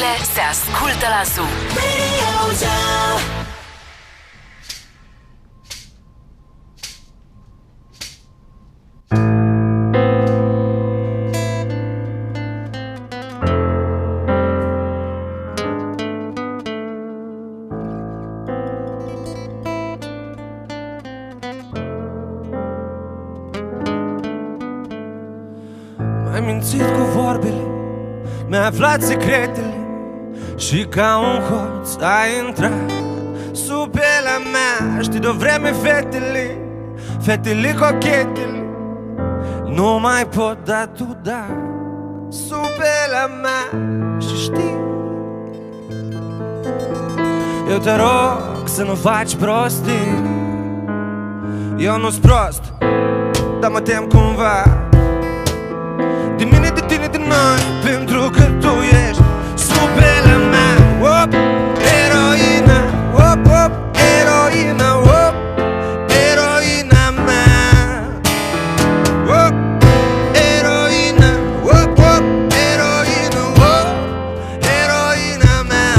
Hiturile se ascultă la Zoo. M-ai mințit cu vorbele, mi-ai aflat secretele și ca un hoț ai intrat sub pielea mea. Știi de-o vreme fetele cochetele nu mai pot da tu da sub pielea mea. Și știi, eu te rog să nu faci prostii. Eu nu-s prost, dar mă tem cumva de mine, de tine, de noi, pentru că tu ești sub pielea mea. Op, eroina, op, op, eroina, op, eroina mea. Op, eroina, op, op, eroina, op, eroina mea.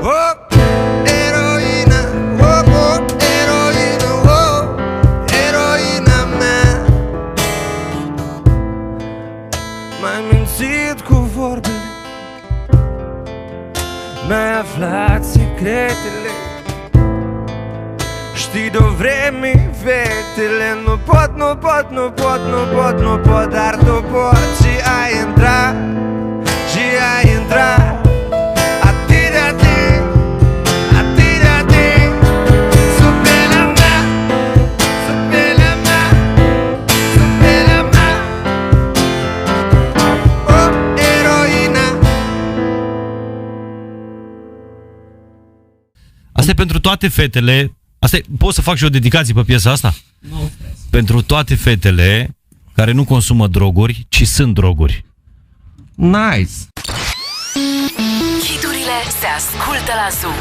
Op, eroina, op, op, eroina, op, eroina mea. M-ai mințit cu vorbele, mi-ai aflat secretele. Știi de-o vreme fetele nu pot, nu pot, nu pot, nu pot, nu pot, dar tu poți. Și ai intrat, și ai intrat atât de adânc, atât de adânc sub pielea mea, sub pielea mea, sub pielea mea. Oh, eroina. Asta e pentru toate fetele. Asta e, pot să fac și o dedicație pe piesa asta? Nu. Pentru toate fetele care nu consumă droguri, ci sunt droguri. Nice. Hiturile se ascultă la Zoo.